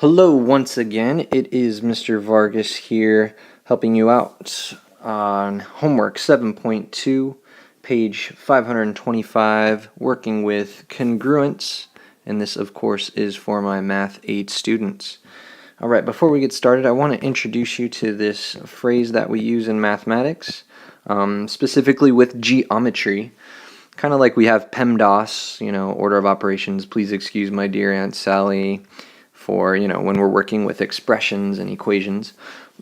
Hello once again, it is Mr. Vargas here helping you out on homework 7.2, page 525, working with congruence, and this of course is for my Math 8 students. Alright, before we get started, I want to introduce you to this phrase that we use in mathematics, specifically with geometry. Kind of like we have PEMDAS, order of operations, please excuse my dear Aunt Sally, for when we're working with expressions and equations.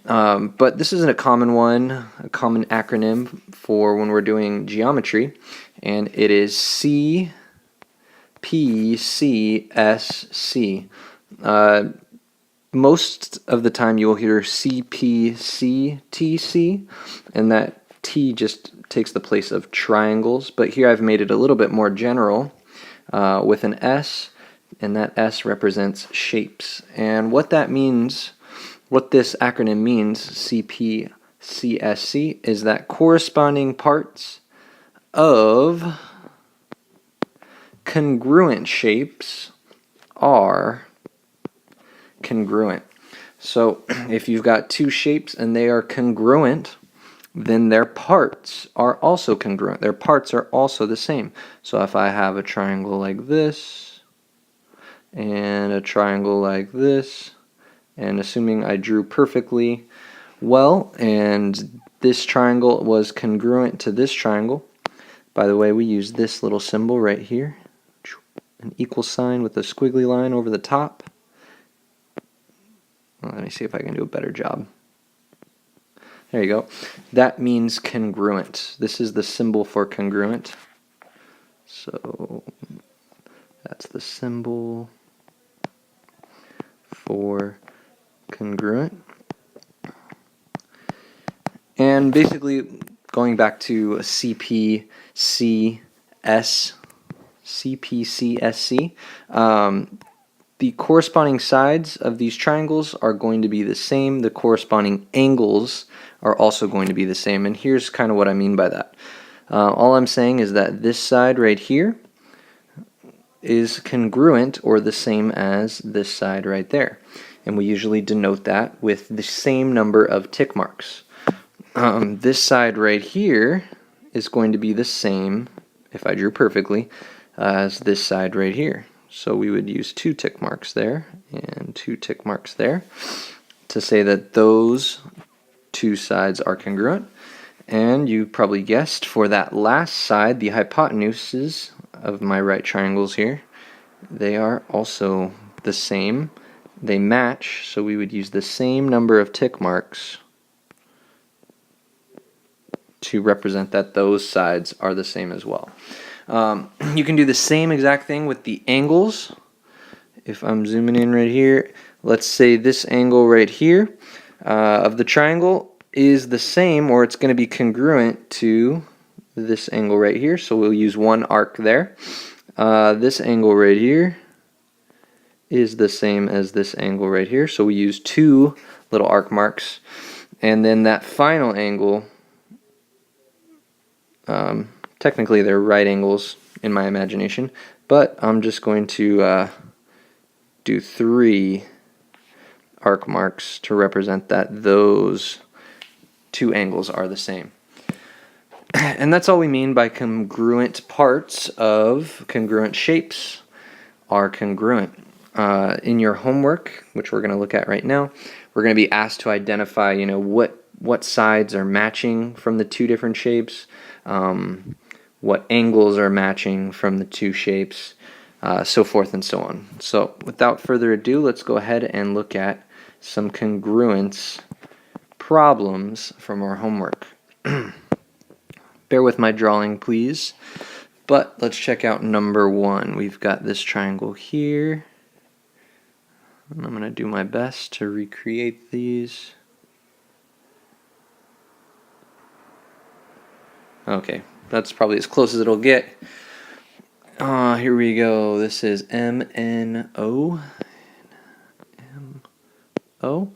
But this isn't a common one, a common acronym for when we're doing geometry, and it is CPCSC. Most of the time you will hear CPCTC, and that T just takes the place of triangles, but here I've made it a little bit more general with an S, and that S represents shapes. And what that means, what this acronym means, CPCSC, is that corresponding parts of congruent shapes are congruent. So if you've got two shapes and they are congruent, then their parts are also congruent. Their parts are also the same. So if I have a triangle like this, and a triangle like this, and assuming I drew perfectly well, and this triangle was congruent to this triangle. By the way, we use this little symbol right here, an equal sign with a squiggly line over the top. Well, let me see if I can do a better job. There you go. That means congruent. This is the symbol for congruent. So that's the symbol for congruent. And basically, going back to CPCSC, the corresponding sides of these triangles are going to be the same. The corresponding angles are also going to be the same. And here's kind of what I mean by that. All I'm saying is that this side right here is congruent or the same as this side right there. And we usually denote that with the same number of tick marks. This side right here is going to be the same, if I drew perfectly, as this side right here. So we would use 2 tick marks there and 2 tick marks there to say that those two sides are congruent. And you probably guessed, for that last side, the hypotenuses of my right triangles here, they are also the same. They match, so we would use the same number of tick marks to represent that those sides are the same as well. You can do the same exact thing with the angles. If I'm zooming in right here, let's say this angle right here of the triangle is the same, or it's going to be congruent to this angle right here, so we'll use one arc there. This angle right here is the same as this angle right here, so we use 2 little arc marks. And then that final angle, technically they're right angles in my imagination, but I'm just going to do 3 arc marks to represent that those 2 angles are the same. And that's all we mean by congruent parts of congruent shapes are congruent. In your homework, which we're going to look at right now, we're going to be asked to identify, what sides are matching from the 2 different shapes, what angles are matching from the 2 shapes, so forth and so on. So without further ado, let's go ahead and look at some congruence problems from our homework. Bear with my drawing, please. But let's check out number 1. We've got this triangle here. And I'm going to do my best to recreate these. Okay, that's probably as close as it'll get. Here we go. This is MNO. MO.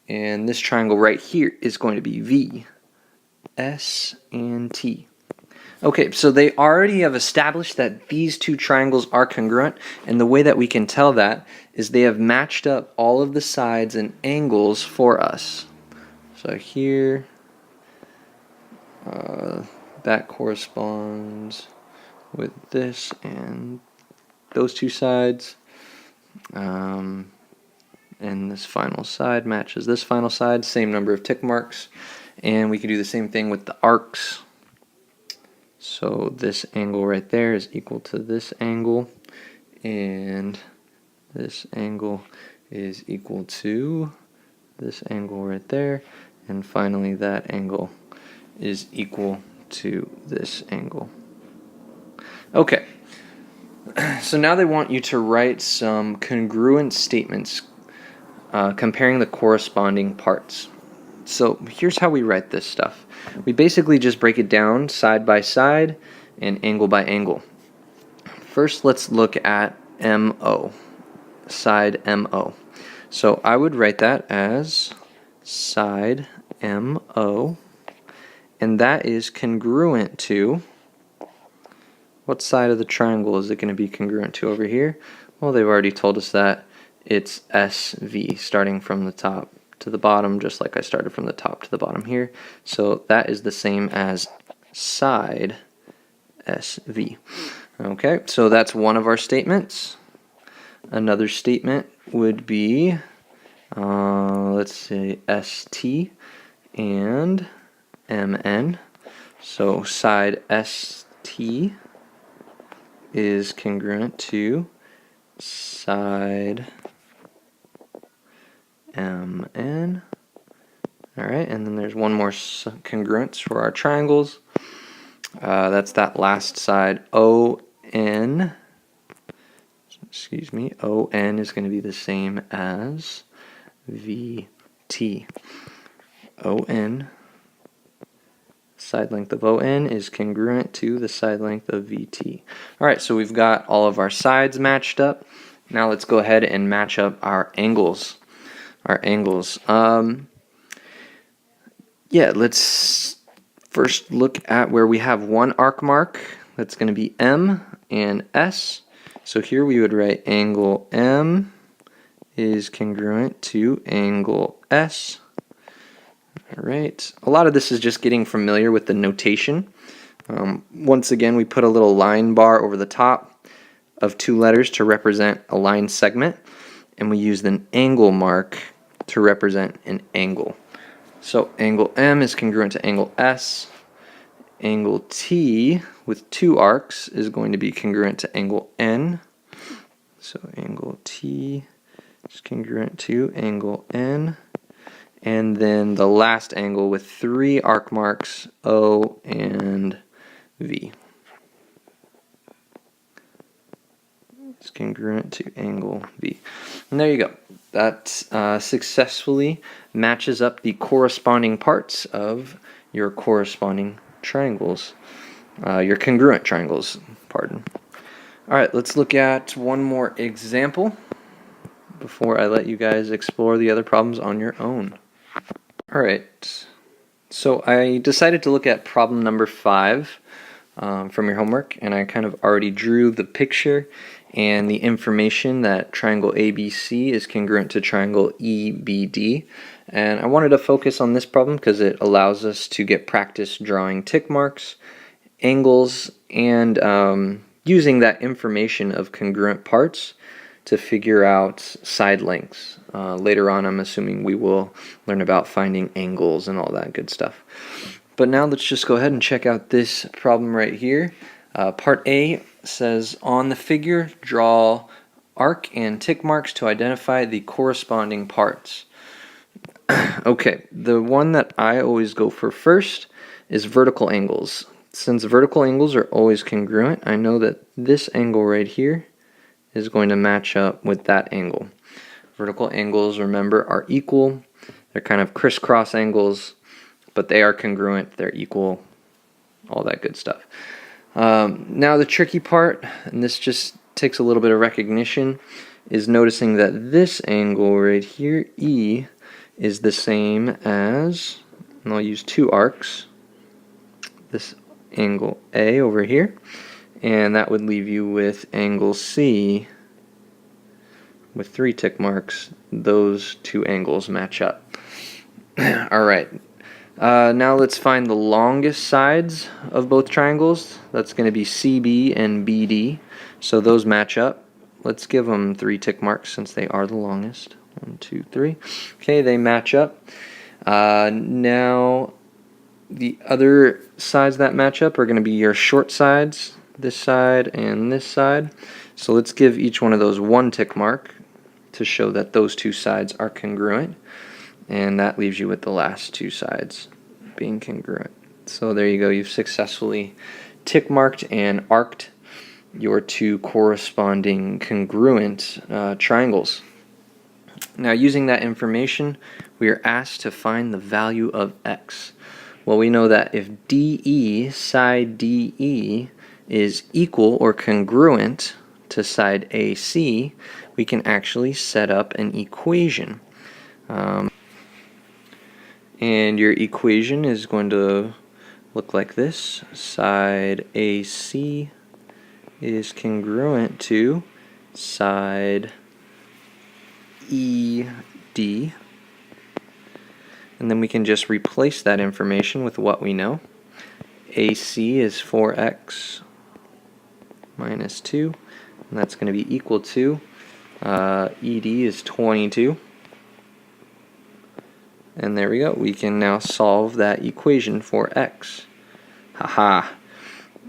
And this triangle right here is going to be V, S, and T. Okay, so they already have established that these two triangles are congruent, and the way that we can tell that is they have matched up all of the sides and angles for us. So here, that corresponds with this and those two sides, and this final side matches this final side, same number of tick marks, and we can do the same thing with the arcs. So this angle right there is equal to this angle, and this angle is equal to this angle right there, and finally that angle is equal to this angle. Okay, so now they want you to write some congruent statements comparing the corresponding parts. So here's how we write this stuff. We basically just break it down side by side and angle by angle. First, let's look at MO, side MO. So I would write that as side MO, and that is congruent to, what side of the triangle is it going to be congruent to over here? Well, they've already told us that it's SV, starting from the top to the bottom, just like I started from the top to the bottom here. So that is the same as side SV. Okay, so that's one of our statements. Another statement would be, let's say ST and MN. So side ST is congruent to side MN. Alright, and then there's one more congruence for our triangles. That's that last side, ON. Excuse me, ON is going to be the same as VT. ON, side length of ON is congruent to the side length of VT. Alright, so we've got all of our sides matched up. Now let's go ahead and match up our angles. Yeah, let's first look at where we have one arc mark. That's going to be M and S. So here we would write angle M is congruent to angle S. Alright, a lot of this is just getting familiar with the notation. Once again, we put a little line bar over the top of two letters to represent a line segment, and we use an angle mark to represent an angle. So angle M is congruent to angle S. Angle T with two arcs is going to be congruent to angle N. So angle T is congruent to angle N. And then the last angle with three arc marks, O and V, is congruent to angle V. And there you go. That successfully matches up the corresponding parts of your corresponding triangles, your congruent triangles, pardon. Alright, let's look at one more example before I let you guys explore the other problems on your own. Alright, so I decided to look at problem number 5 from your homework, and I kind of already drew the picture and the information that triangle ABC is congruent to triangle EBD. And I wanted to focus on this problem because it allows us to get practice drawing tick marks, angles, and using that information of congruent parts to figure out side lengths. Later on, I'm assuming we will learn about finding angles and all that good stuff. But now let's just go ahead and check out this problem right here. Part A says, on the figure, draw arc and tick marks to identify the corresponding parts. Okay, the one that I always go for first is vertical angles. Since vertical angles are always congruent, I know that this angle right here is going to match up with that angle. Vertical angles, remember, are equal. They're kind of crisscross angles, but they are congruent, they're equal, all that good stuff. Now the tricky part, and this just takes a little bit of recognition, is noticing that this angle right here, E, is the same as, and I'll use two arcs, this angle A over here, and that would leave you with angle C with 3 tick marks. Those two angles match up. Alright, now let's find the longest sides of both triangles. That's going to be CB and BD, so those match up. Let's give them 3 tick marks since they are the longest. 1, 2, 3. Okay, they match up. Now the other sides that match up are going to be your short sides, this side and this side. So let's give each one of those 1 tick mark to show that those two sides are congruent, and that leaves you with the last 2 sides being congruent. So there you go, you've successfully tick marked and arced your 2 corresponding congruent triangles. Now, using that information, we are asked to find the value of x. Well, we know that if DE, side DE, is equal or congruent to side AC, we can actually set up an equation. And your equation is going to look like this. Side AC is congruent to side ED. And then we can just replace that information with what we know. AC is 4x minus 2, and that's going to be equal to ED is 22. And there we go. We can now solve that equation for x. Haha.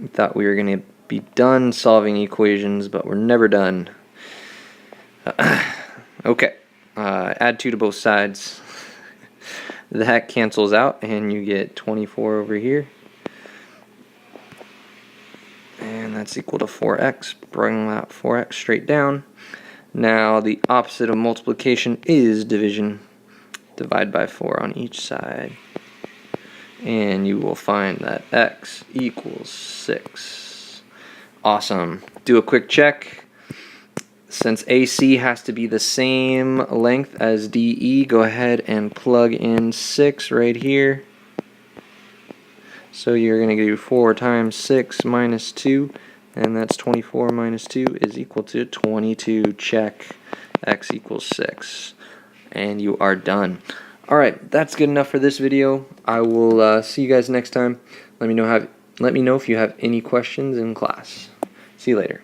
We thought we were going to be done solving equations, but we're never done. Okay. Add 2 to both sides. That cancels out, and you get 24 over here. And that's equal to 4x. Bring that 4x straight down. Now the opposite of multiplication is division. Divide by 4 on each side. And you will find that x equals 6. Awesome. Do a quick check. Since AC has to be the same length as DE, go ahead and plug in 6 right here. So you're going to do 4 times 6 minus 2, and that's 24 minus 2 is equal to 22. Check. X equals 6. And you are done. Alright, that's good enough for this video. I will see you guys next time. Let me know if you have any questions in class. See you later.